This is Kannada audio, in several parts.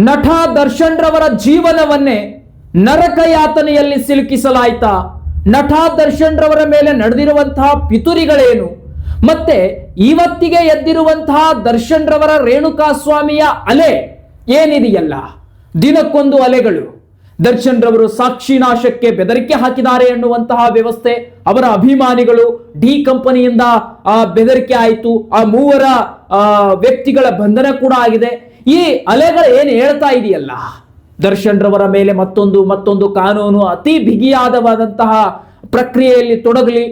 ನಟ ದರ್ಶನ್ ರವರ ಜೀವನವನ್ನೇ ನರಕ ಯಾತನೆಯಲ್ಲಿ ಸಿಲುಕಿಸಲಾಯ್ತಾ? ನಟ ದರ್ಶನ್ ರವರ ಮೇಲೆ ನಡೆದಿರುವಂತಹ ಪಿತುರಿಗಳೇನು? ಮತ್ತೆ ಇವತ್ತಿಗೆ ಎದ್ದಿರುವಂತಹ ದರ್ಶನ್ ರವರ ರೇಣುಕಾ ಸ್ವಾಮಿಯ ಅಲೆ ಏನಿದೆಯಲ್ಲ, ದಿನಕ್ಕೊಂದು ಅಲೆಗಳು. ದರ್ಶನ್ ರವರು ಸಾಕ್ಷಿ ನಾಶಕ್ಕೆ ಬೆದರಿಕೆ ಹಾಕಿದ್ದಾರೆ ಎನ್ನುವಂತಹ ವ್ಯವಸ್ಥೆ, ಅವರ ಅಭಿಮಾನಿಗಳು ಡಿ ಕಂಪನಿಯಿಂದ ಬೆದರಿಕೆ ಆಯಿತು, ಆ ಮೂವರ ವ್ಯಕ್ತಿಗಳ ಬಂಧನ ಕೂಡ ಆಗಿದೆ. ಈ ಅಲೆಗಳು ಏನು ಹೇಳ್ತಾ ಇದೆಯಲ್ಲ, ದರ್ಶನ್ ರವರ ಮೇಲೆ ಮತ್ತೊಂದು ಕಾನೂನು ಅತಿ ಬಿಗಿಯಾದವಾದಂತಹ ಪ್ರಕ್ರಿಯೆಯಲ್ಲಿ ತೊಡಗಲಿ,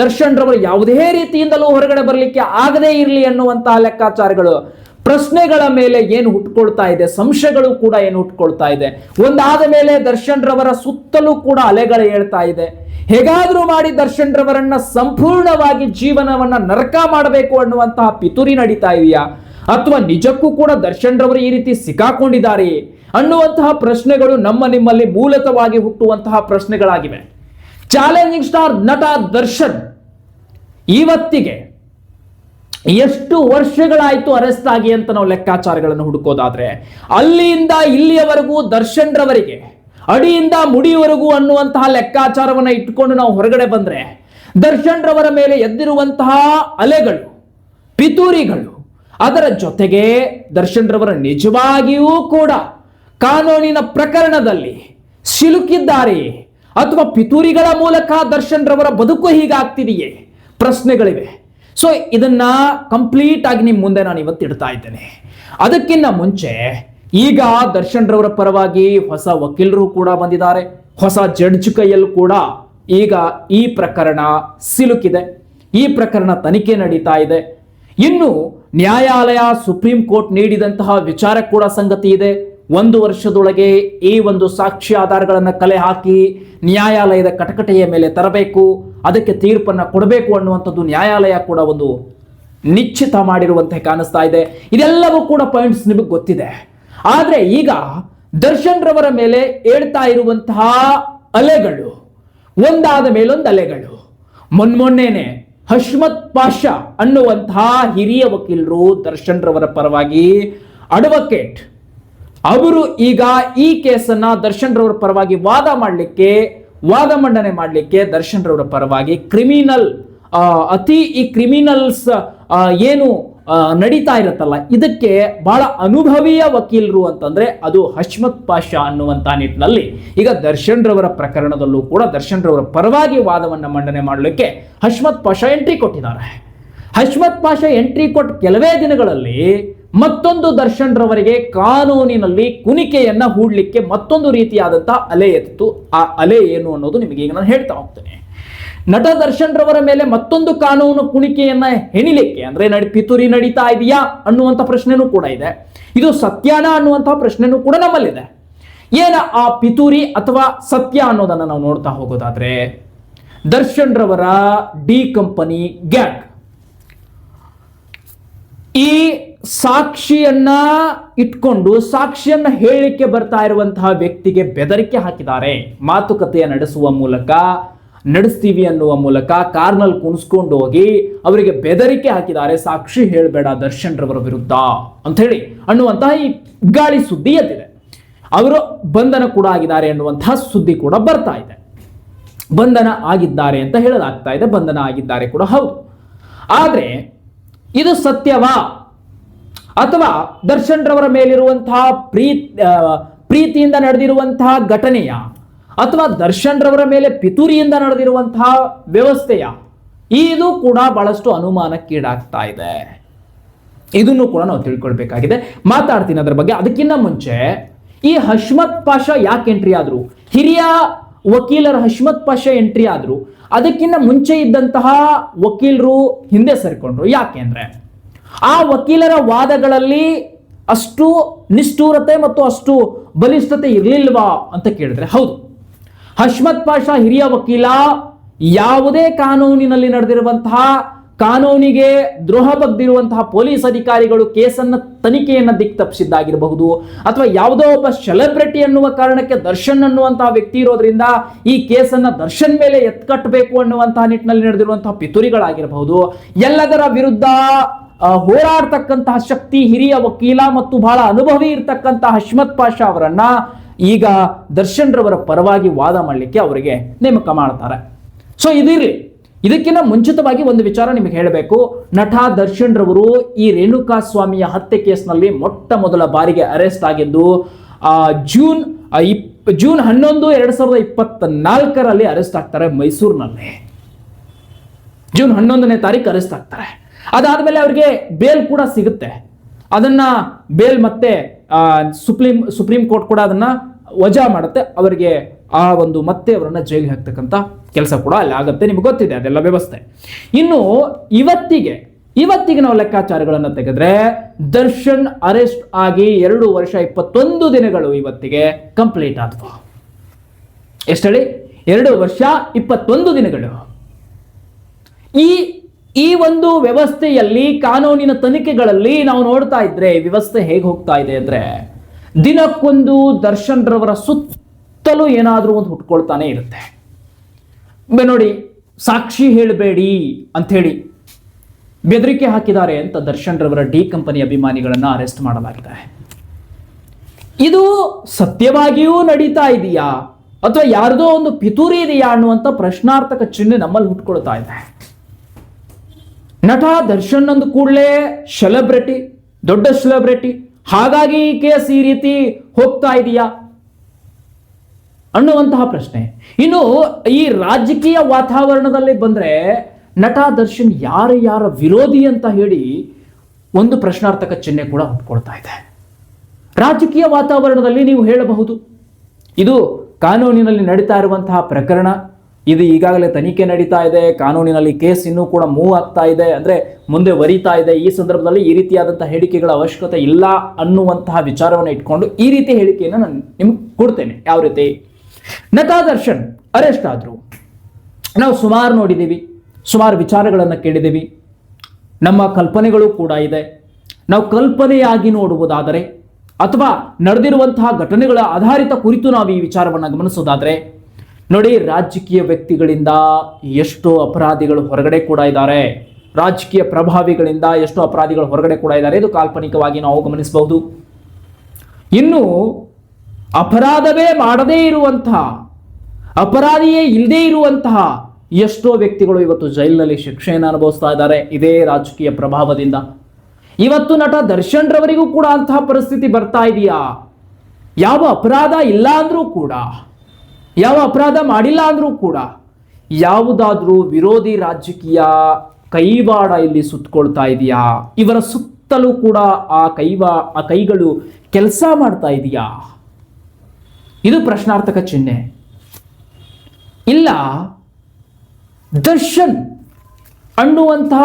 ದರ್ಶನ್ ರವರು ಯಾವುದೇ ರೀತಿಯಿಂದಲೂ ಹೊರಗಡೆ ಬರಲಿಕ್ಕೆ ಆಗದೇ ಇರಲಿ ಅನ್ನುವಂತಹ ಲೆಕ್ಕಾಚಾರಗಳು, ಪ್ರಶ್ನೆಗಳ ಮೇಲೆ ಏನು ಹುಟ್ಕೊಳ್ತಾ ಇದೆ, ಸಂಶಯಗಳು ಕೂಡ ಏನು ಹುಟ್ಕೊಳ್ತಾ ಇದೆ. ಒಂದಾದ ಮೇಲೆ ದರ್ಶನ್ ರವರ ಸುತ್ತಲೂ ಕೂಡ ಅಲೆಗಳು ಹೇಳ್ತಾ ಇದೆ. ಹೇಗಾದ್ರೂ ಮಾಡಿ ದರ್ಶನ್ ರವರನ್ನ ಸಂಪೂರ್ಣವಾಗಿ ಜೀವನವನ್ನ ನರಕ ಮಾಡಬೇಕು ಅನ್ನುವಂತಹ ಪಿತೂರಿ ನಡೀತಾ ಇದೆಯಾ, ಅಥವಾ ನಿಜಕ್ಕೂ ಕೂಡ ದರ್ಶನ್ ರವರು ಈ ರೀತಿ ಸಿಕ್ಕಾಕೊಂಡಿದ್ದಾರೆ ಅನ್ನುವಂತಹ ಪ್ರಶ್ನೆಗಳು ನಿಮ್ಮಲ್ಲಿ ಮೂಲತವಾಗಿ ಹುಟ್ಟುವಂತಹ ಪ್ರಶ್ನೆಗಳಾಗಿವೆ. ಚಾಲೆಂಜಿಂಗ್ ಸ್ಟಾರ್ ನಟ ದರ್ಶನ್ ಇವತ್ತಿಗೆ ಎಷ್ಟು ವರ್ಷಗಳಾಯ್ತು ಅರೆಸ್ಟ್ ಆಗಿ ಅಂತ ನಾವು ಲೆಕ್ಕಾಚಾರಗಳನ್ನು ಹುಡುಕೋದಾದ್ರೆ, ಅಲ್ಲಿಂದ ಇಲ್ಲಿಯವರೆಗೂ ದರ್ಶನ್ ರವರಿಗೆ ಅಡಿಯಿಂದ ಮುಡಿಯವರೆಗೂ ಅನ್ನುವಂತಹ ಲೆಕ್ಕಾಚಾರವನ್ನ ಇಟ್ಕೊಂಡು ನಾವು ಹೊರಗಡೆ ಬಂದ್ರೆ, ದರ್ಶನ್ ರವರ ಮೇಲೆ ಎದ್ದಿರುವಂತಹ ಅಲೆಗಳು, ಪಿತೂರಿಗಳು, ಅದರ ಜೊತೆಗೆ ದರ್ಶನ್ ರವರ ನಿಜವಾಗಿಯೂ ಕೂಡ ಕಾನೂನಿನ ಪ್ರಕರಣದಲ್ಲಿ ಸಿಲುಕಿದ್ದಾರೆ ಅಥವಾ ಪಿತೂರಿಗಳ ಮೂಲಕ ದರ್ಶನ್ ರವರ ಬದುಕು ಹೀಗಾಗ್ತಿದೆಯೇ, ಪ್ರಶ್ನೆಗಳಿವೆ. ಸೊ ಇದನ್ನ ಕಂಪ್ಲೀಟ್ ಆಗಿ ನಿಮ್ಮ ಮುಂದೆ ನಾನು ಇವತ್ತು ಇಡ್ತಾ ಇದ್ದೇನೆ. ಅದಕ್ಕಿಂತ ಮುಂಚೆ ಈಗ ದರ್ಶನ್ ರವರ ಪರವಾಗಿ ಹೊಸ ವಕೀಲರು ಕೂಡ ಬಂದಿದ್ದಾರೆ, ಹೊಸ ಜಡ್ಜ್ ಕೈಯಲ್ಲೂ ಕೂಡ ಈಗ ಈ ಪ್ರಕರಣ ಸಿಲುಕಿದೆ. ಈ ಪ್ರಕರಣ ತನಿಖೆ ನಡೀತಾ ಇದೆ. ಇನ್ನು ನ್ಯಾಯಾಲಯ ಸುಪ್ರೀಂ ಕೋರ್ಟ್ ನೀಡಿದಂತಹ ವಿಚಾರ ಕೂಡ ಸಂಗತಿ ಇದೆ. 1 ವರ್ಷದೊಳಗೆ ಈ ಒಂದು ಸಾಕ್ಷಿ ಆಧಾರಗಳನ್ನು ಕಲೆ ಹಾಕಿ ನ್ಯಾಯಾಲಯದ ಕಟಕಟೆಯ ಮೇಲೆ ತರಬೇಕು, ಅದಕ್ಕೆ ತೀರ್ಪನ್ನು ಕೊಡಬೇಕು ಅನ್ನುವಂಥದ್ದು ನ್ಯಾಯಾಲಯ ಕೂಡ ಒಂದು ನಿಶ್ಚಿತ ಮಾಡಿರುವಂತೆ ಕಾಣಿಸ್ತಾ ಇದೆ. ಇದೆಲ್ಲವೂ ಕೂಡ ಪಾಯಿಂಟ್ಸ್ ನಿಮಗೆ ಗೊತ್ತಿದೆ. ಆದ್ರೆ ಈಗ ದರ್ಶನ್ ರವರ ಮೇಲೆ ಹೇಳ್ತಾ ಇರುವಂತಹ ಅಲೆಗಳು ಒಂದಾದ ಮೇಲೊಂದು ಅಲೆಗಳು. ಮೊನ್ನೆನೆ ಹಶ್ಮತ್ ಪಾಷಾ ಅನ್ನುವಂತಹ ಹಿರಿಯ ವಕೀಲರು ದರ್ಶನ್ ರವರ ಪರವಾಗಿ ಅಡ್ವೊಕೇಟ್ ಅವರು ಈಗ ಈ ಕೇಸನ್ನ ದರ್ಶನ್ ರವರ ಪರವಾಗಿ ವಾದ ಮಂಡನೆ ಮಾಡಲಿಕ್ಕೆ ದರ್ಶನ್ ರವರ ಪರವಾಗಿ ಈ ಕ್ರಿಮಿನಲ್ಸ್ ಏನು ನಡೀತಾ ಇರುತ್ತಲ್ಲ, ಇದಕ್ಕೆ ಬಹಳ ಅನುಭವಿಯ ವಕೀಲರು ಅಂತಂದ್ರೆ ಅದು ಹಶ್ಮತ್ ಪಾಷಾ ಅನ್ನುವಂತಹ ನಿಟ್ಟಿನಲ್ಲಿ ಈಗ ದರ್ಶನ್ ರವರ ಪ್ರಕರಣದಲ್ಲೂ ಕೂಡ ದರ್ಶನ್ ರವರ ಪರವಾಗಿ ವಾದವನ್ನ ಮಂಡನೆ ಮಾಡಲಿಕ್ಕೆ ಹಶ್ಮತ್ ಪಾಷಾ ಎಂಟ್ರಿ ಕೊಟ್ಟಿದ್ದಾರೆ. ಹಶ್ಮತ್ ಪಾಷಾ ಎಂಟ್ರಿ ಕೊಟ್ಟ ಕೆಲವೇ ದಿನಗಳಲ್ಲಿ ಮತ್ತೊಂದು ದರ್ಶನ್ ರವರಿಗೆ ಕಾನೂನಿನಲ್ಲಿ ಕುಣಿಕೆಯನ್ನ ಹೂಡ್ಲಿಕ್ಕೆ ಮತ್ತೊಂದು ರೀತಿಯಾದಂತಹ ಅಲೆ ಎತ್ತಿತು. ಆ ಅಲೆ ಏನು ಅನ್ನೋದು ನಿಮಗೆ ಈಗ ನಾನು ಹೇಳ್ತಾ ಹೋಗ್ತೇನೆ. ನಟ ದರ್ಶನ್ ರವರ ಮೇಲೆ ಮತ್ತೊಂದು ಕಾನೂನು ಕುಣಿಕೆಯನ್ನ ಹೆಣಿಲಿಕ್ಕೆ ಅಂದ್ರೆ ಪಿತೂರಿ ನಡೀತಾ ಇದೆಯಾ ಅನ್ನುವಂಥ ಪ್ರಶ್ನೆನೂ ಕೂಡ ಇದೆ. ಇದು ಸತ್ಯಾನ ಅನ್ನುವಂತಹ ಪ್ರಶ್ನೆನೂ ಕೂಡ ನಮ್ಮಲ್ಲಿದೆ. ಏನ ಆ ಪಿತೂರಿ ಅಥವಾ ಸತ್ಯ ಅನ್ನೋದನ್ನ ನಾವು ನೋಡ್ತಾ ಹೋಗೋದಾದ್ರೆ, ದರ್ಶನ್ ರವರ ಡಿ ಕಂಪನಿ ಗ್ಯಾಂಗ್ ಈ ಸಾಕ್ಷಿಯನ್ನ ಇಟ್ಕೊಂಡು ಸಾಕ್ಷಿಯನ್ನ ಹೇಳಲಿಕ್ಕೆ ಬರ್ತಾ ಇರುವಂತಹ ವ್ಯಕ್ತಿಗೆ ಬೆದರಿಕೆ ಹಾಕಿದ್ದಾರೆ. ಮಾತುಕತೆಯ ನಡೆಸ್ತೀವಿ ಅನ್ನುವ ಮೂಲಕ ಕಾರ್ನಲ್ಲಿ ಕುಣಿಸ್ಕೊಂಡು ಹೋಗಿ ಅವರಿಗೆ ಬೆದರಿಕೆ ಹಾಕಿದ್ದಾರೆ, ಸಾಕ್ಷಿ ಹೇಳಬೇಡ ದರ್ಶನ್ ರವರ ವಿರುದ್ಧ ಅಂತ ಹೇಳಿ ಅನ್ನುವಂತಹ ಈ ಗಾಳಿ ಸುದ್ದಿ ಎದ್ದಿದೆ. ಅವರು ಬಂಧನ ಕೂಡ ಆಗಿದ್ದಾರೆ ಅನ್ನುವಂತಹ ಸುದ್ದಿ ಕೂಡ ಬರ್ತಾ ಇದೆ. ಬಂಧನ ಆಗಿದ್ದಾರೆ ಅಂತ ಹೇಳಲಾಗ್ತಾ ಇದೆ. ಬಂಧನ ಆಗಿದ್ದಾರೆ ಕೂಡ ಹೌದು. ಆದ್ರೆ ಇದು ಸತ್ಯವಾ ಅಥವಾ ದರ್ಶನ್ ರವರ ಮೇಲಿರುವಂತಹ ಪ್ರೀತಿಯಿಂದ ನಡೆದಿರುವಂತಹ ಘಟನೆಯ ಅಥವಾ ದರ್ಶನ್ ರವರ ಮೇಲೆ ಪಿತೂರಿಯಿಂದ ನಡೆದಿರುವಂತಹ ವ್ಯವಸ್ಥೆಯ, ಇದು ಕೂಡ ಬಹಳಷ್ಟು ಅನುಮಾನಕ್ಕೀಡಾಗ್ತಾ ಇದೆ. ಇದನ್ನು ಕೂಡ ನಾವು ತಿಳ್ಕೊಳ್ಬೇಕಾಗಿದೆ. ಮಾತಾಡ್ತೀನಿ ಅದರ ಬಗ್ಗೆ. ಅದಕ್ಕಿಂತ ಮುಂಚೆ ಈ ಹಶ್ಮತ್ ಪಾಷಾ ಯಾಕೆ ಎಂಟ್ರಿ ಆದ್ರು, ಹಿರಿಯ ವಕೀಲರ ಹಶ್ಮತ್ ಪಾಷಾ ಎಂಟ್ರಿ ಆದ್ರು, ಅದಕ್ಕಿಂತ ಮುಂಚೆ ಇದ್ದಂತಹ ವಕೀಲರು ಹಿಂದೆ ಸರಿಕೊಂಡ್ರು. ಯಾಕೆ ಅಂದ್ರೆ ಆ ವಕೀಲರ ವಾದಗಳಲ್ಲಿ ಅಷ್ಟು ನಿಷ್ಠೂರತೆ ಮತ್ತು ಅಷ್ಟು ಬಲಿಷ್ಠತೆ ಇರಲಿಲ್ವಾ ಅಂತ ಕೇಳಿದ್ರೆ ಹೌದು. ಹಶ್ಮತ್ ಪಾಷಾ ಹಿರಿಯ ವಕೀಲ ಯಾವುದೇ ಕಾನೂನಿನಲ್ಲಿ ನಡೆದಿರುವಂತಹ ಕಾನೂನಿಗೆ ದ್ರೋಹ ಬಗ್ದಿರುವಂತಹ ಪೊಲೀಸ್ ಅಧಿಕಾರಿಗಳು ಕೇಸನ್ನ ತನಿಖೆಯನ್ನ ದಿಕ್ತಪ್ಪಿಸಿದ್ದಾಗಿರಬಹುದು, ಅಥವಾ ಯಾವುದೋ ಒಬ್ಬ ಸೆಲೆಬ್ರಿಟಿ ಅನ್ನುವ ಕಾರಣಕ್ಕೆ ದರ್ಶನ್ ಅನ್ನುವಂತಹ ವ್ಯಕ್ತಿ ಇರೋದ್ರಿಂದ ಈ ಕೇಸನ್ನ ದರ್ಶನ್ ಮೇಲೆ ಎತ್ಕಟ್ಟಬೇಕು ಅನ್ನುವಂತಹ ನಿಟ್ಟಿನಲ್ಲಿ ನಡೆದಿರುವಂತಹ ಪಿತೂರಿಗಳಾಗಿರಬಹುದು, ಎಲ್ಲದರ ವಿರುದ್ಧ ಹೋರಾಡ್ತಕ್ಕಂತಹ ಶಕ್ತಿ, ಹಿರಿಯ ವಕೀಲ ಮತ್ತು ಬಹಳ ಅನುಭವಿ ಇರ್ತಕ್ಕಂತಹ ಹಶ್ಮತ್ ಪಾಷಾ ಅವರನ್ನ ಈಗ ದರ್ಶನ್ ರವರ ಪರವಾಗಿ ವಾದ ಮಾಡಲಿಕ್ಕೆ ಅವರಿಗೆ ನೇಮಕ ಮಾಡ್ತಾರೆ. ಸೊ ಇದಿರಲಿ, ಇದಕ್ಕಿಂತ ಮುಂಚಿತವಾಗಿ ಒಂದು ವಿಚಾರ ನಿಮಗೆ ಹೇಳಬೇಕು. ನಟ ದರ್ಶನ್ ರವರು ಈ ರೇಣುಕಾ ಸ್ವಾಮಿಯ ಹತ್ಯೆ ಕೇಸ್ನಲ್ಲಿ ಮೊಟ್ಟ ಮೊದಲ ಬಾರಿಗೆ ಅರೆಸ್ಟ್ ಆಗಿದ್ದು ಜೂನ್ 11, 2024 ಅರೆಸ್ಟ್ ಆಗ್ತಾರೆ ಮೈಸೂರಿನಲ್ಲಿ. ಜೂನ್ 11ನೇ ತಾರೀಕು ಅರೆಸ್ಟ್ ಆಗ್ತಾರೆ. ಅದಾದ್ಮೇಲೆ ಅವರಿಗೆ ಬೇಲ್ ಕೂಡ ಸಿಗುತ್ತೆ. ಅದನ್ನ ಬೇಲ್ ಮತ್ತೆ ಸುಪ್ರೀಂ ಕೋರ್ಟ್ ಕೂಡ ಅದನ್ನ ವಜಾ ಮಾಡುತ್ತೆ. ಅವರಿಗೆ ಮತ್ತೆ ಅವರನ್ನ ಜೈಲಿಗೆ ಹಾಕ್ತಕ್ಕಂಥ ಕೆಲಸ ಕೂಡ ಅಲ್ಲಿ ಆಗುತ್ತೆ. ನಿಮ್ಗೆ ಗೊತ್ತಿದೆ ಅದೆಲ್ಲ ವ್ಯವಸ್ಥೆ. ಇನ್ನು ಇವತ್ತಿಗೆ ನಾವು ಲೆಕ್ಕಾಚಾರಗಳನ್ನು ತೆಗೆದ್ರೆ ದರ್ಶನ್ ಅರೆಸ್ಟ್ ಆಗಿ 2 ವರ್ಷ 21 ದಿನಗಳು ಇವತ್ತಿಗೆ ಕಂಪ್ಲೀಟ್ ಆದವು. ಎಷ್ಟು ಹೇಳಿ? 2 ವರ್ಷ 21 ದಿನಗಳು. ಈ ಒಂದು ವ್ಯವಸ್ಥೆಯಲ್ಲಿ, ಕಾನೂನಿನ ತನಿಖೆಗಳಲ್ಲಿ ನಾವು ನೋಡ್ತಾ ಇದ್ರೆ ವ್ಯವಸ್ಥೆ ಹೇಗೆ ಹೋಗ್ತಾ ಇದೆ ಅಂದ್ರೆ, ದಿನಕ್ಕೊಂದು ದರ್ಶನ್ ರವರ ಸುತ್ತಲೂ ಏನಾದ್ರೂ ಒಂದು ಹುಟ್ಕೊಳ್ತಾನೆ ಇರುತ್ತೆ. ನೋಡಿ, ಸಾಕ್ಷಿ ಹೇಳಬೇಡಿ ಅಂತ ಹೇಳಿ ಬೆದರಿಕೆ ಹಾಕಿದ್ದಾರೆ ಅಂತ ದರ್ಶನ್ ರವರ ಡಿ ಕಂಪನಿ ಅಭಿಮಾನಿಗಳನ್ನ ಅರೆಸ್ಟ್ ಮಾಡಲಾಗಿದೆ. ಇದು ಸತ್ಯವಾಗಿಯೂ ನಡೀತಾ ಇದೆಯಾ ಅಥವಾ ಯಾರ್ದೋ ಒಂದು ಪಿತೂರಿ ಇದೆಯಾ ಅನ್ನುವಂತ ಪ್ರಶ್ನಾರ್ಥಕ ಚಿಹ್ನೆ ನಮ್ಮಲ್ಲಿ ಹುಟ್ಕೊಳ್ತಾ ಇದೆ. ನಟ ದರ್ಶನ್ ಅಂದ ಕೂಡಲೇ ಸೆಲೆಬ್ರಿಟಿ, ದೊಡ್ಡ ಸೆಲೆಬ್ರಿಟಿ, ಹಾಗಾಗಿ ಈ ಕೇಸ್ ಈ ರೀತಿ ಹೋಗ್ತಾ ಇದೆಯಾ ಅನ್ನುವಂತಹ ಪ್ರಶ್ನೆ. ಇನ್ನು ಈ ರಾಜಕೀಯ ವಾತಾವರಣದಲ್ಲಿ ಬಂದ್ರೆ ನಟ ದರ್ಶನ್ ಯಾರ ವಿರೋಧಿ ಅಂತ ಹೇಳಿ ಒಂದು ಪ್ರಶ್ನಾರ್ಥಕ ಚಿಹ್ನೆ ಕೂಡ ಹುಟ್ಕೊಳ್ತಾ ಇದೆ. ರಾಜಕೀಯ ವಾತಾವರಣದಲ್ಲಿ ನೀವು ಹೇಳಬಹುದು, ಇದು ಕಾನೂನಿನಲ್ಲಿ ನಡೀತಾ ಇರುವಂತಹ ಪ್ರಕರಣ, ಇದು ಈಗಾಗಲೇ ತನಿಖೆ ನಡೀತಾ ಇದೆ, ಕಾನೂನಿನಲ್ಲಿ ಕೇಸ್ ಇನ್ನೂ ಕೂಡ ಮೂವ್ ಆಗ್ತಾ ಇದೆ, ಅಂದ್ರೆ ಮುಂದೆ ವರಿತಾ ಇದೆ. ಈ ಸಂದರ್ಭದಲ್ಲಿ ಈ ರೀತಿಯಾದಂತಹ ಹೇಳಿಕೆಗಳ ಅವಶ್ಯಕತೆ ಇಲ್ಲ ಅನ್ನುವಂತಹ ವಿಚಾರವನ್ನು ಇಟ್ಕೊಂಡು ಈ ರೀತಿ ಹೇಳಿಕೆಯನ್ನು ನಾನು ನಿಮ್ಗೆ ಕೊಡ್ತೇನೆ. ಯಾವ ರೀತಿ ನಟ ದರ್ಶನ್ ಅರೆಸ್ಟ್ ಆದ್ರು, ನಾವು ಸುಮಾರು ನೋಡಿದ್ದೀವಿ, ಸುಮಾರು ವಿಚಾರಗಳನ್ನು ಕೇಳಿದ್ದೀವಿ, ನಮ್ಮ ಕಲ್ಪನೆಗಳು ಕೂಡ ಇದೆ. ನಾವು ಕಲ್ಪನೆಯಾಗಿ ನೋಡುವುದಾದರೆ ಅಥವಾ ನಡೆದಿರುವಂತಹ ಘಟನೆಗಳ ಆಧಾರಿತ ಕುರಿತು ನಾವು ಈ ವಿಚಾರವನ್ನು ಗಮನಿಸೋದಾದ್ರೆ, ನೋಡಿ, ರಾಜಕೀಯ ವ್ಯಕ್ತಿಗಳಿಂದ ಎಷ್ಟೋ ಅಪರಾಧಿಗಳು ಹೊರಗಡೆ ಕೂಡ ಇದ್ದಾರೆ, ರಾಜಕೀಯ ಪ್ರಭಾವಿಗಳಿಂದ ಎಷ್ಟೋ ಅಪರಾಧಿಗಳು ಹೊರಗಡೆ ಕೂಡ ಇದ್ದಾರೆ. ಇದು ಕಾಲ್ಪನಿಕವಾಗಿ ನಾವು ಗಮನಿಸಬಹುದು. ಇನ್ನು ಅಪರಾಧವೇ ಮಾಡದೇ ಇರುವಂತಹ, ಅಪರಾಧಿಯೇ ಇಲ್ಲದೇ ಇರುವಂತಹ ಎಷ್ಟೋ ವ್ಯಕ್ತಿಗಳು ಇವತ್ತು ಜೈಲಿನಲ್ಲಿ ಶಿಕ್ಷೆಯನ್ನು ಅನುಭವಿಸ್ತಾ ಇದ್ದಾರೆ ಇದೇ ರಾಜಕೀಯ ಪ್ರಭಾವದಿಂದ. ಇವತ್ತು ನಟ ದರ್ಶನ್ ರವರಿಗೂ ಕೂಡ ಅಂತಹ ಪರಿಸ್ಥಿತಿ ಬರ್ತಾ ಇದೆಯಾ? ಯಾವ ಅಪರಾಧ ಇಲ್ಲ ಅಂದ್ರೂ ಕೂಡ, ಯಾವ ಅಪರಾಧ ಮಾಡಿಲ್ಲ ಅಂದ್ರೂ ಕೂಡ ಯಾವುದಾದ್ರೂ ವಿರೋಧಿ ರಾಜಕೀಯ ಕೈವಾಡ ಇಲ್ಲಿ ಸುತ್ತಕೊಳ್ತಾ ಇದೆಯಾ? ಇವರ ಸುತ್ತಲೂ ಕೂಡ ಆ ಕೈಗಳು ಕೆಲಸ ಮಾಡ್ತಾ ಇದೆಯಾ? ಇದು ಪ್ರಶ್ನಾರ್ಥಕ ಚಿಹ್ನೆ. ಇಲ್ಲ, ದರ್ಶನ್ ಅನ್ನುವಂತಹ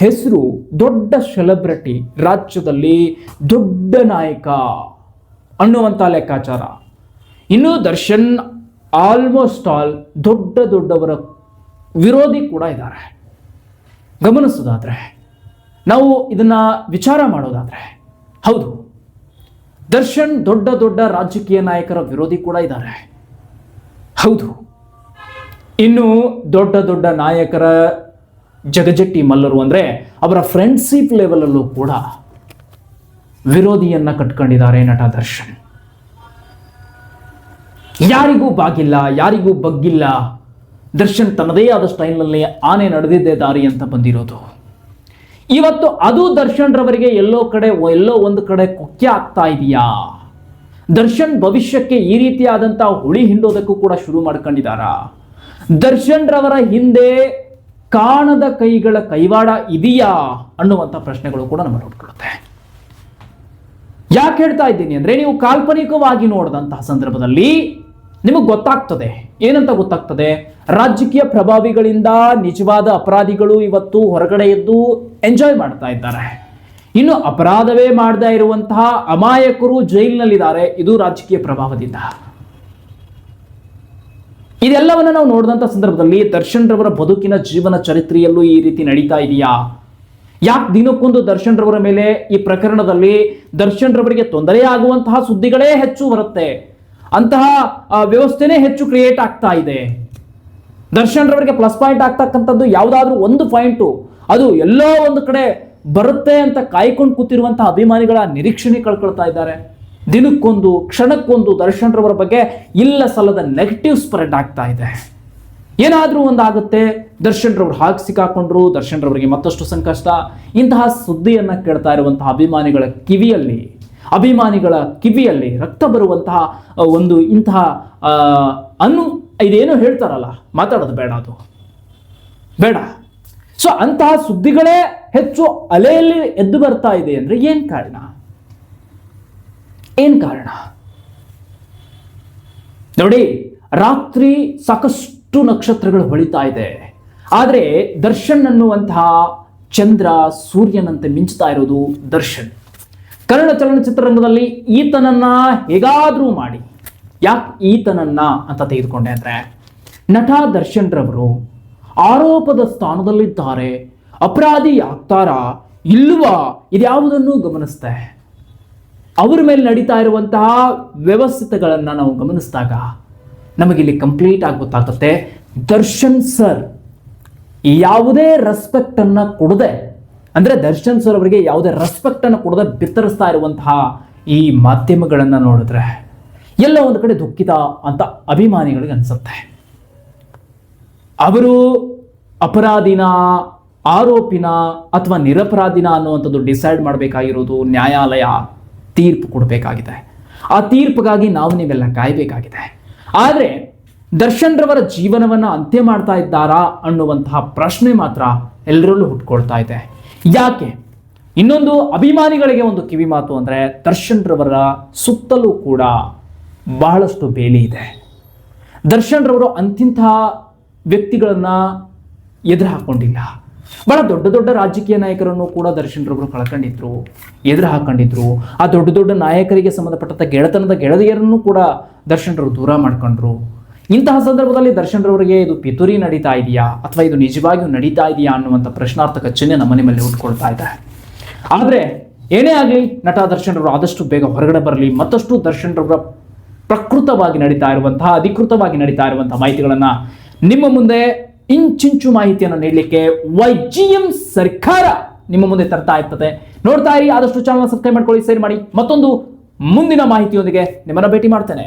ಹೆಸರು ದೊಡ್ಡ ಸೆಲೆಬ್ರಿಟಿ, ರಾಜ್ಯದಲ್ಲಿ ದೊಡ್ಡ ನಾಯಕ ಅನ್ನುವಂಥ ಲೆಕ್ಕಾಚಾರ. ಇನ್ನು ದರ್ಶನ್ ಆಲ್ಮೋಸ್ಟ್ ಆಲ್ ದೊಡ್ಡವರ ವಿರೋಧಿ ಕೂಡ ಇದ್ದಾರೆ. ಗಮನಿಸೋದಾದ್ರೆ, ನಾವು ಇದನ್ನ ವಿಚಾರ ಮಾಡೋದಾದ್ರೆ, ಹೌದು, ದರ್ಶನ್ ದೊಡ್ಡ ರಾಜಕೀಯ ನಾಯಕರ ವಿರೋಧಿ ಕೂಡ ಇದ್ದಾರೆ. ಹೌದು, ಇನ್ನು ದೊಡ್ಡ ನಾಯಕರ ಜಗಜಟ್ಟಿ ಮಲ್ಲರು ಅಂದ್ರೆ ಅವರ ಫ್ರೆಂಡ್ಶಿಪ್ ಲೆವೆಲ್ ಅಲ್ಲೂ ಕೂಡ ವಿರೋಧಿಯನ್ನ ಕಟ್ಕೊಂಡಿದ್ದಾರೆ ನಟ ದರ್ಶನ್. ಯಾರಿಗೂ ಬಾಗಿಲ್ಲ, ಯಾರಿಗೂ ಬಗ್ಗಿಲ್ಲ. ದರ್ಶನ್ ತನ್ನದೇ ಆದ ಸ್ಟೈಲ್ನಲ್ಲಿ ಆನೆ ನಡೆದಿದ್ದೇ ದಾರಿ ಅಂತ ಬಂದಿರೋದು. ಇವತ್ತು ಅದು ದರ್ಶನ್ ರವರಿಗೆ ಎಲ್ಲೋ ಒಂದು ಕಡೆ ಕೊಕ್ಕೆ ಆಗ್ತಾ ಇದೆಯಾ? ದರ್ಶನ್ ಭವಿಷ್ಯಕ್ಕೆ ಈ ರೀತಿಯಾದಂತಹ ಹುಳಿ ಹಿಂಡೋದಕ್ಕೂ ಕೂಡ ಶುರು ಮಾಡ್ಕೊಂಡಿದ್ದಾರ? ದರ್ಶನ್ ರವರ ಹಿಂದೆ ಕಾಣದ ಕೈಗಳ ಕೈವಾಡ ಇದೆಯಾ ಅನ್ನುವಂಥ ಪ್ರಶ್ನೆಗಳು ಕೂಡ ನಮ್ಮ ಹುಟ್ಕೊಳ್ಳುತ್ತೆ. ಯಾಕೆ ಹೇಳ್ತಾ ಇದ್ದೀನಿ ಅಂದ್ರೆ, ನೀವು ಕಾಲ್ಪನಿಕವಾಗಿ ನೋಡಿದಂತಹ ಸಂದರ್ಭದಲ್ಲಿ ನಿಮಗೆ ಗೊತ್ತಾಗ್ತದೆ. ಏನಂತ ಗೊತ್ತಾಗ್ತದೆ? ರಾಜಕೀಯ ಪ್ರಭಾವಿಗಳಿಂದ ನಿಜವಾದ ಅಪರಾಧಿಗಳು ಇವತ್ತು ಹೊರಗಡೆ ಎದ್ದು ಎಂಜಾಯ್ ಮಾಡ್ತಾ ಇದ್ದಾರೆ. ಇನ್ನು ಅಪರಾಧವೇ ಮಾಡದೇ ಇರುವಂತಹ ಅಮಾಯಕರು ಜೈಲಿನಲ್ಲಿದ್ದಾರೆ. ಇದು ರಾಜಕೀಯ ಪ್ರಭಾವದಿಂದ. ಇದೆಲ್ಲವನ್ನ ನಾವು ನೋಡಿದಂತ ಸಂದರ್ಭದಲ್ಲಿ ದರ್ಶನ್ ರವರ ಬದುಕಿನ ಜೀವನ ಚರಿತ್ರೆಯಲ್ಲೂ ಈ ರೀತಿ ನಡೀತಾ ಇದೆಯಾ? ಯಾಕೆ ದಿನಕ್ಕೊಂದು ದರ್ಶನ್ ರವರ ಮೇಲೆ ಈ ಪ್ರಕರಣದಲ್ಲಿ ದರ್ಶನ್ ರವರಿಗೆ ತೊಂದರೆ ಆಗುವಂತಹ ಸುದ್ದಿಗಳೇ ಹೆಚ್ಚು ಬರುತ್ತೆ, ಅಂತಹ ವ್ಯವಸ್ಥೆನೇ ಹೆಚ್ಚು ಕ್ರಿಯೇಟ್ ಆಗ್ತಾ ಇದೆ. ದರ್ಶನ್ ರವರಿಗೆ ಪ್ಲಸ್ ಪಾಯಿಂಟ್ ಆಗ್ತಕ್ಕಂಥದ್ದು ಯಾವುದಾದ್ರೂ ಒಂದು ಪಾಯಿಂಟು ಅದು ಎಲ್ಲೋ ಒಂದು ಕಡೆ ಬರುತ್ತೆ ಅಂತ ಕಾಯ್ಕೊಂಡು ಕೂತಿರುವಂತಹ ಅಭಿಮಾನಿಗಳ ನಿರೀಕ್ಷಣೆ ಕಳ್ಕೊಳ್ತಾ ಇದ್ದಾರೆ. ದಿನಕ್ಕೊಂದು ಕ್ಷಣಕ್ಕೊಂದು ದರ್ಶನ್ ರವರ ಬಗ್ಗೆ ಇಲ್ಲ ಸಲ್ಲದ ನೆಗೆಟಿವ್ ಸ್ಪ್ರೆಡ್ ಆಗ್ತಾ ಇದೆ. ಏನಾದರೂ ಒಂದಾಗುತ್ತೆ, ದರ್ಶನ್ ರವರು ಹಾಕಿ ಸಿಕ್ಕಾಕೊಂಡ್ರು, ದರ್ಶನ್ ರವರಿಗೆ ಮತ್ತಷ್ಟು ಸಂಕಷ್ಟ. ಇಂತಹ ಸುದ್ದಿಯನ್ನ ಕೇಳ್ತಾ ಇರುವಂತಹ ಅಭಿಮಾನಿಗಳ ಕಿವಿಯಲ್ಲಿ ರಕ್ತ ಬರುವಂತಹ ಒಂದು ಇಂತಹ ಇದೇನೋ ಹೇಳ್ತಾರಲ್ಲ, ಮಾತಾಡೋದು ಬೇಡ, ಅದು ಬೇಡ. ಸೊ ಅಂತಹ ಸುದ್ದಿಗಳೇ ಹೆಚ್ಚು ಅಲೆಯಲ್ಲಿ ಎದ್ದು ಬರ್ತಾ ಇದೆ ಅಂದ್ರೆ ಏನ್ ಕಾರಣ? ನೋಡಿ, ರಾತ್ರಿ ಸಾಕಷ್ಟು ನಕ್ಷತ್ರಗಳು ಹೊಳಿತಾ ಇದೆ, ಆದ್ರೆ ದರ್ಶನ್ ಅನ್ನುವಂತಹ ಚಂದ್ರ ಸೂರ್ಯನಂತೆ ಮಿಂಚ್ತಾ ಇರೋದು ದರ್ಶನ್. ಕನ್ನಡ ಚಲನಚಿತ್ರರಂಗದಲ್ಲಿ ಈತನನ್ನ ಹೇಗಾದ್ರೂ ಮಾಡಿ, ಯಾಕೆ ಈತನನ್ನ ಅಂತ ತೆಗೆದುಕೊಂಡೆ ಅಂದ್ರೆ, ನಟ ದರ್ಶನ್ ರವರು ಆರೋಪದ ಸ್ಥಾನದಲ್ಲಿದ್ದಾರೆ, ಅಪರಾಧಿ ಆಗ್ತಾರಾ ಇಲ್ವಾ ಇದ್ಯಾವುದನ್ನು ಗಮನಿಸ್ತೆ. ಅವರ ಮೇಲೆ ನಡೀತಾ ಇರುವಂತಹ ವ್ಯವಸ್ಥೆಗಳನ್ನ ನಾವು ಗಮನಿಸಿದಾಗ ನಮಗಿಲ್ಲಿ ಕಂಪ್ಲೀಟ್ ಆಗಿ ಗೊತ್ತಾಗುತ್ತೆ, ದರ್ಶನ್ ಸರ್ ಯಾವುದೇ ರೆಸ್ಪೆಕ್ಟ್ ಅನ್ನ ಕೊಡದೆ, ಅಂದ್ರೆ ದರ್ಶನ್ ಸರ್ ಅವರಿಗೆ ಯಾವುದೇ ರೆಸ್ಪೆಕ್ಟ್ ಅನ್ನು ಕೊಡದೆ ಬಿತ್ತರಿಸ್ತಾ ಇರುವಂತಹ ಈ ಮಾಧ್ಯಮಗಳನ್ನ ನೋಡಿದ್ರೆ ಎಲ್ಲ ಒಂದು ಕಡೆ ದುಃಖಿತ ಅಂತ ಅಭಿಮಾನಿಗಳಿಗೆ ಅನ್ಸುತ್ತೆ. ಅವರು ಅಪರಾಧಿನ, ಆರೋಪಿನ ಅಥವಾ ನಿರಪರಾಧಿನ ಅನ್ನುವಂಥದ್ದು ಡಿಸೈಡ್ ಮಾಡಬೇಕಾಗಿರೋದು ನ್ಯಾಯಾಲಯ ತೀರ್ಪು ಕೊಡಬೇಕಾಗಿದೆ. ಆ ತೀರ್ಪಿಗಾಗಿ ನೀವೆಲ್ಲ ಕಾಯಬೇಕಾಗಿದೆ. ಆದರೆ ದರ್ಶನ್ ರವರ ಜೀವನವನ್ನ ಅಂತ್ಯ ಮಾಡ್ತಾ ಇದ್ದಾರಾ ಅನ್ನುವಂತಹ ಪ್ರಶ್ನೆ ಮಾತ್ರ ಎಲ್ಲರಲ್ಲೂ ಹುಟ್ಕೊಳ್ತಾ ಇದೆ. ಯಾಕೆ? ಇನ್ನೊಂದು ಅಭಿಮಾನಿಗಳಿಗೆ ಒಂದು ಕಿವಿ ಮಾತು ಅಂದ್ರೆ, ದರ್ಶನ್ ರವರ ಸುತ್ತಲೂ ಕೂಡ ಬಹಳಷ್ಟು ಬೇಲಿ ಇದೆ. ದರ್ಶನ್ ರವರು ಅಂತಿಂತಹ ವ್ಯಕ್ತಿಗಳನ್ನ ಎದುರು ಹಾಕೊಂಡಿಲ್ಲ. ಬಹಳ ದೊಡ್ಡ ದೊಡ್ಡ ರಾಜಕೀಯ ನಾಯಕರನ್ನು ಕೂಡ ದರ್ಶನ್ ರವರು ಕಳ್ಕೊಂಡಿದ್ರು, ಎದುರು ಹಾಕೊಂಡಿದ್ರು. ಆ ದೊಡ್ಡ ದೊಡ್ಡ ನಾಯಕರಿಗೆ ಸಂಬಂಧಪಟ್ಟಂತ ಗೆಳೆತನದ ಗೆಳತಿಯರನ್ನು ಕೂಡ ದರ್ಶನ್ ರವರು ದೂರ ಮಾಡ್ಕೊಂಡ್ರು. ಇಂತಹ ಸಂದರ್ಭದಲ್ಲಿ ದರ್ಶನ್ ರವರಿಗೆ ಇದು ಪಿತೂರಿ ನಡೀತಾ ಇದೆಯಾ ಅಥವಾ ಇದು ನಿಜವಾಗಿಯೂ ನಡೀತಾ ಇದೆಯಾ ಅನ್ನುವಂಥ ಪ್ರಶ್ನಾರ್ಥಕ ಚಿಹ್ನೆ ನಮ್ಮ ಮನೆ ಮೇಲೆ ಹುಟ್ಕೊಳ್ತಾ ಇದೆ. ಆದ್ರೆ ಏನೇ ಆಗಲಿ, ನಟ ದರ್ಶನ್ ರವರು ಆದಷ್ಟು ಬೇಗ ಹೊರಗಡೆ ಬರಲಿ. ಮತ್ತಷ್ಟು ದರ್ಶನ್ ರವರ ಅಧಿಕೃತವಾಗಿ ನಡೀತಾ ಇರುವಂತಹ ಮಾಹಿತಿಗಳನ್ನ ನಿಮ್ಮ ಮುಂದೆ ಇಂಚಿಂಚು ಮಾಹಿತಿಯನ್ನು ನೀಡಲಿಕ್ಕೆ YGM ಸರ್ಕಾರ ನಿಮ್ಮ ಮುಂದೆ ತರ್ತಾ ಇರ್ತದೆ. ನೋಡ್ತಾ ಇರಿ, ಆದಷ್ಟು ಚಾನಲ್ ಸಬ್ಸ್ಕ್ರೈಬ್ ಮಾಡ್ಕೊಳ್ಳಿ, ಶೇರ್ ಮಾಡಿ. ಮತ್ತೊಂದು ಮುಂದಿನ ಮಾಹಿತಿಯೊಂದಿಗೆ ನಿಮ್ಮನ್ನ ಭೇಟಿ ಮಾಡ್ತೇನೆ.